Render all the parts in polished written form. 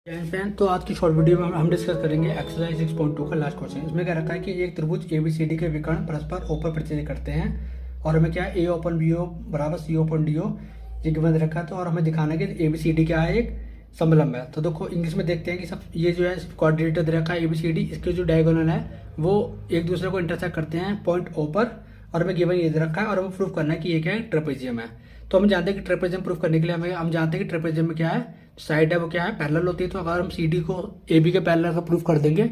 Friend, तो आज की शॉर्ट वीडियो में हम डिस्कस करेंगे एक्सरसाइज 6.2 का लास्ट क्वेश्चन। इसमें क्या रखा है कि एक त्रिभुज ABCD के विकर्ण परस्पर ऊपर परिचय करते हैं और हमें क्या है A ओपन BO बराबर C ओपन DO ये गिवन रखा है। तो और हमें दिखाना है कि ABCD क्या है, एक समलंब है। तो देखो इंग्लिश में देखते हैं कि सब ये जो है क्वाड्रेटर दे रखा है ABCD, इसके जो डायगोनल है वो एक दूसरे को इंटरसेक्ट करते हैं पॉइंट O पर, और हमें गिवन ये दे रखा है और हमें प्रूव करना है कि ये क्या है, ट्रेपेजियम है। तो हम जानते हैं कि ट्रेपेजियम प्रूफ करने के लिए हम जानते हैं कि ट्रेपेजियम में क्या है, साइड है वो क्या है, पैरेलल होती है। तो अगर हम CD को AB के पैरेलल का प्रूफ कर देंगे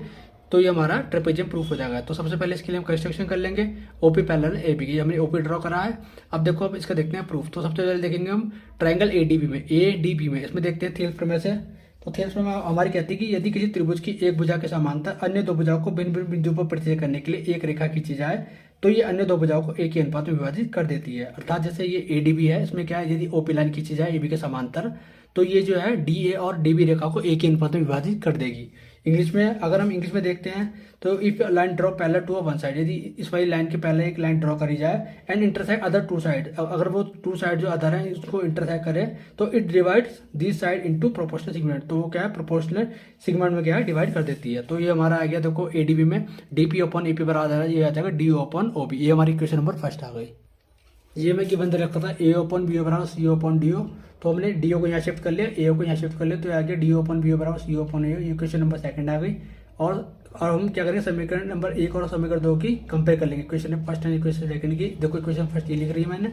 तो ये हमारा ट्रेपेजियम प्रूफ हो जाएगा। तो सबसे पहले इसके लिए हम कंस्ट्रक्शन कर लेंगे OP पैरेलल AB की। हमने OP ड्रॉ करा है। अब देखो अब इसका देखते हैं प्रूफ। तो सबसे पहले देखेंगे हम ट्राइंगल ADB में इसमें देखते हैं थेल्स प्रमेय से। तो थेल्स प्रमेय हमारी कहती है कि यदि किसी त्रिभुज की एक भुजा के समांतर अन्य दो भुजाओं को भिन्न भिन्न बिंदु पर परिचय करने के लिए एक रेखा खींची जाए तो ये अन्य दो भुजाओं को एक ही अनुपात में विभाजित कर देती है। अर्थात जैसे ये ADB है, इसमें क्या है, यदि OP लाइन खींची जाए AB के समांतर तो ये जो है DA और DB रेखा को एक ही अनुपात में विभाजित कर देगी। इंग्लिश में अगर हम इंग्लिश में देखते हैं तो if line draw parallel to one side, यदि इस वाली लाइन के पहले एक लाइन ड्रॉ करी जाए and intersect other two side, अगर वो टू साइड जो अदर है उसको इंटरसेक्ट करे तो it divides this side into proportional segment. तो वो क्या है, प्रोपोर्शनल सेगमेंट में क्या है, डिवाइड कर देती है। तो ये हमारा आ गया देखो ADB में DP अपॉन AP बराबर है, ये आ जाएगा DO अपॉन OB। ये हमारी क्वेश्चन नंबर फर्स्ट आ गई। ये मैं गिवन दे रखा था A ओपन BO बराबर C ओपन DO। तो हमने DO को यहाँ शिफ्ट कर लिया, A को यहाँ शिफ्ट कर लिया, तो आ गया DO ओपन BO बराबर C ओपन AO। ये क्वेश्चन नंबर सेकंड आ गई। और हम क्या करेंगे, समीकरण नंबर 1 और समीकरण 2 की कंपेयर कर लेंगे। Question first and question second की। देखो क्वेश्चन फर्स्ट ये लिख रही है मैंने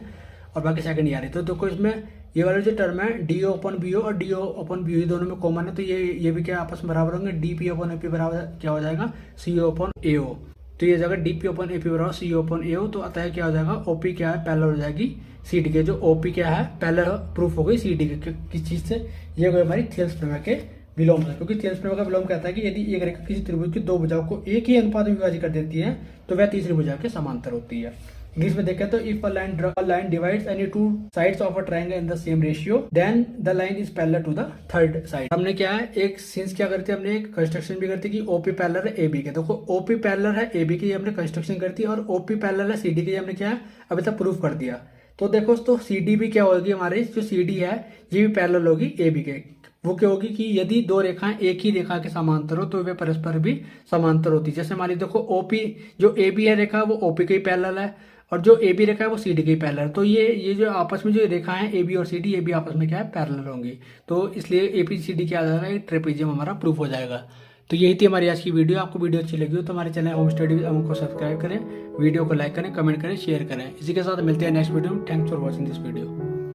और बाकी सेकंड ये आ रही है। तो देखो इसमें ये वाला जो टर्म है DO ओपन BO और DO ओपन BO दोनों में कॉमन है, तो ये भी क्या आपस में बराबर होंगे। DP ओपन AP बराबर क्या हो जाएगा, C ओपन AO। तो ये जाएगा DP ओपन AP बराबर C ओपन AO। तो अतः क्या हो जाएगा, OP क्या है, पैरेलल हो जाएगी CD के। जो OP क्या है, पैरेलल प्रूफ हो गई CD के किस चीज से, ये हो गई हमारी थेल्स प्रमेय के विलोम से। क्योंकि थेल्स प्रमेय का विलोम कहता है कि यदि एक रेखा किसी त्रिभुज की दो भुजाओं को एक ही अनुपात में विभाजित कर देती है तो वह तीसरी भुजा के समांतर होती है। इंग्लिश में देखें तो if a line divides any two sides of a triangle in the same ratio then the line is parallel to the third side. हमने क्या है, एक सिंस क्या करती है, हमने एक कंस्ट्रक्शन भी करती है कि OP पैरेलल है AB के। देखो OP पैरेलल है AB की, हमने कंस्ट्रक्शन करती है, और OP पैरेलल है CD की, हमने क्या है अभी तक प्रूफ कर दिया। तो देखो तो CD भी क्या होगी, हमारी जो CD है ये भी पैरेलल होगी AB के। वो क्या होगी कि यदि दो रेखाएं एक ही रेखा के समांतर हो तो वे परस्पर भी समांतर होती है। जैसे हमारी देखो OP जो AB है रेखा वो OP के ही पैरेलल है, और जो AB रेखा है वो CD के ही पैरेलल है। तो ये जो आपस में जो रेखा है AB और CD, ये भी आपस में क्या है, पैरेलल होंगी। तो इसलिए ABCD क्या आ जाएगा, ट्रेपेजियम हमारा प्रूफ हो जाएगा। तो यही थी हमारी आज की वीडियो। आपको वीडियो अच्छी लगी हो तो हमारे चैनल होम स्टडी को सब्सक्राइब करें, वीडियो को लाइक करें, कमेंट करें, शेयर करें। इसी के साथ मिलते हैं नेक्स्ट वीडियो में। Thanks for watching this video.